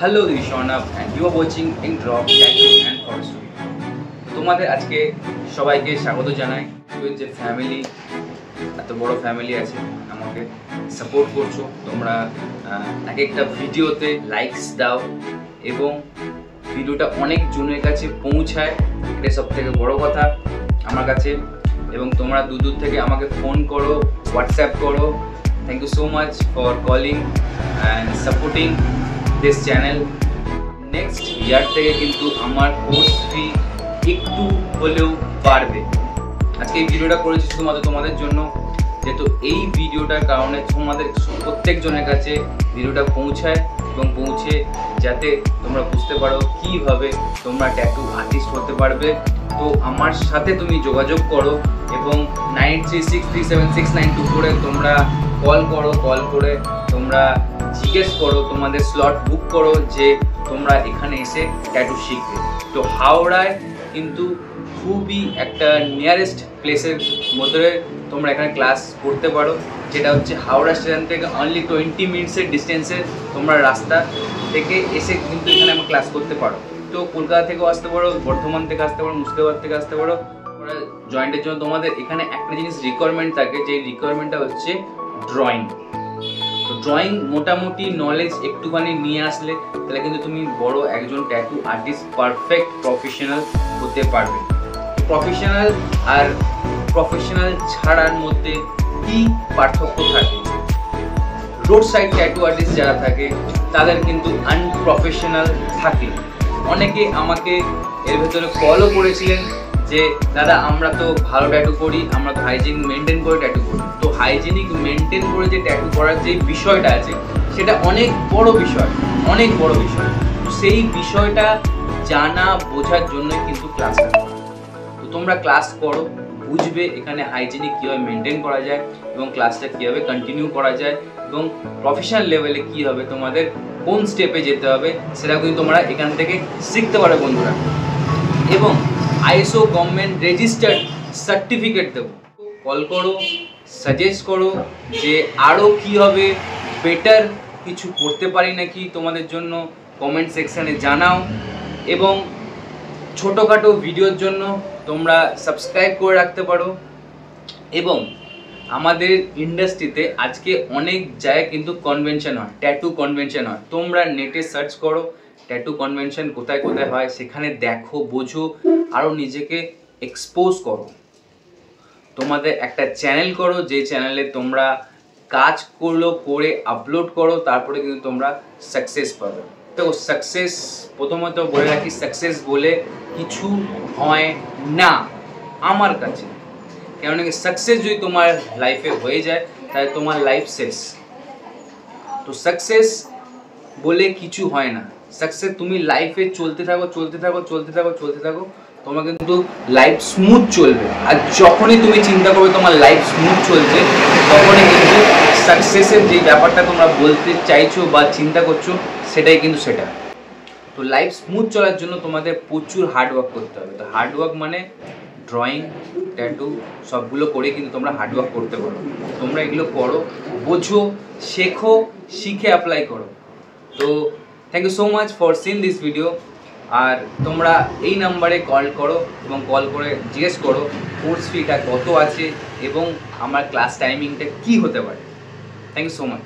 Hello this Arnab and you are watching in drop tattoo and forest. তোমাদের আজকে সবাইকে স্বাগত জানাই। যে ফ্যামিলি, এত বড় ফ্যামিলি আছে, আমাকে সাপোর্ট করছো তোমরা, এক একটা ভিডিওতে লাইকস দাও এবং ভিডিওটা অনেক জনের কাছে পৌঁছায়, এটা সব থেকে বড় কথা আমার কাছে। এবং তোমরা দূর থেকে আমাকে ফোন করো, হোয়াটসঅ্যাপ করো। Thank you so much for calling and supporting this channel. Next year থেকে কিন্তু আমার কোর্স ফি একটু হলেও বাড়বে। আজকে এই ভিডিওটা করেছি শুধুমাত্র তোমাদের জন্য, যেহেতু এই ভিডিওটার কারণে তোমাদের প্রত্যেকজনের কাছে ভিডিওটা পৌঁছায় এবং পৌঁছে যাতে তোমরা বুঝতে পারো কীভাবে তোমরা ট্যাটু আর্টিস্ট হতে পারবে। তো আমার সাথে তুমি যোগাযোগ করো এবং 93637692 করে তোমরা কল করো। কল করে তোমরা জিজ্ঞেস করো, তোমাদের স্লট বুক করো যে তোমরা এখানে এসে ট্যাটু শিখবে। তো হাওড়ায় কিন্তু খুবই একটা নিয়ারেস্ট প্লেসের মধ্যে তোমরা এখানে ক্লাস করতে পারো, যেটা হচ্ছে হাওড়া স্টেশন থেকে অনলি 20 মিনিটসের ডিস্টেন্সে তোমরা রাস্তা থেকে এসে কিন্তু এখানে আমরা ক্লাস করতে পারো। তো কলকাতা থেকেও আসতে পারো, বর্ধমান থেকে আসতে পারো, মুর্শিদাবাদ থেকে আসতে পারো। জয়েন্টের জন্য তোমাদের এখানে একটা জিনিস রিকোয়ারমেন্ট থাকে, যে রিকোয়ারমেন্টটা হচ্ছে ড্রয়িং। তো ড্রয়িং মোটামুটি নলেজ একটুখানি নিয়ে আসলে তাহলে কিন্তু তুমি বড় একজন ট্যাটু আর্টিস্ট, পারফেক্ট প্রফেশনাল হতে পারবে। প্রফেশনাল আর প্রফেশনাল ছাড়ার মধ্যে কি পার্থক্য থাকে? রোড সাইড ট্যাটু আর্টিস্ট যারা থাকে তাদের কিন্তু আনপ্রফেশনাল থাকে। অনেকে আমাকে এর ভেতরে কলও করেছিলেন যে দাদা আমরা তো ভালো ট্যাটু করি, আমরা তো হাইজিনিক মেনটেন করে ট্যাটু করি। তো হাইজিনিক মেনটেন করে যে ট্যাটু করার যে বিষয়টা আছে সেটা অনেক বড় বিষয়, অনেক বড় বিষয়। তো সেই বিষয়টা জানা বোঝার জন্যই কিন্তু ক্লাস হয়। তো তোমরা ক্লাস করো, বুঝবে এখানে হাইজিনিক কীভাবে মেনটেন করা যায় এবং ক্লাসটা কীভাবে কন্টিনিউ করা যায় এবং প্রফেশনাল লেভেলে কী হবে, তোমাদের কোন স্টেপে যেতে হবে সেটা কিন্তু তোমরা এখান থেকে শিখতে পারো বন্ধুরা। এবং আইএসও গভর্নমেন্ট রেজিস্টার্ড সার্টিফিকেট দেবো। কল করো, সাজেস্ট করো যে আরও কীভাবে বেটার কিছু করতে পারি নাকি তোমাদের জন্য, কমেন্ট সেকশানে জানাও। এবং ছোটোখাটো ভিডিওর জন্য তোমরা সাবস্ক্রাইব করে রাখতে পারো। এবং আমাদের ইন্ডাস্ট্রিতে আজকে অনেক জায়গায় কিন্তু কনভেনশন হয়, ট্যাটু কনভেনশন হয়। তোমরা নেটে সার্চ করো ট্যাটু কনভেনশন কোথায় কোথায় হয়, সেখানে দেখো, বোঝো, আরও নিজেকে এক্সপোজ করো। তোমাদের একটা চ্যানেল করো, যে চ্যানেলে তোমরা কাজ করে আপলোড করো, তারপরে কিন্তু তোমরা সাকসেস পাবে। তো সাকসেস, প্রথমত বলে রাখি, সাকসেস বলে কিছু হয় না আমার কাছে। কেননা সাকসেস যদি তোমার লাইফে হয়ে যায় তাহলে তোমার লাইফ শেষ। তো সাকসেস বলে কিছু হয় না। সাকসেস তুমি লাইফে চলতে থাকো, তোমার কিন্তু লাইফ স্মুথ চলবে। আর যখনই তুমি চিন্তা করবে তোমার লাইফ স্মুথ চলছে, তখনই কিন্তু সাকসেসের যে ব্যাপারটা তোমরা বলতে চাইছো বা চিন্তা করছো সেটাই কিন্তু সেটা। তো লাইফ স্মুথ চলার জন্য তোমাদের প্রচুর হার্ডওয়ার্ক করতে হবে। তো হার্ডওয়ার্ক মানে ড্রয়িং, ট্যাটু সবগুলো করে কিন্তু তোমরা হার্ডওয়ার্ক করতে পারো। তোমরা এগুলো করো, বোঝো, শেখো, শিখে অ্যাপ্লাই করো। তো thank you so much for seen this video. আর তোমরা এই নাম্বারে কল করো এবং কল করে জিজ্ঞেস করো কোর্স ফিটা কত আছে এবং আমার ক্লাস টাইমিংটা কী হতে পারে। Thank you so much.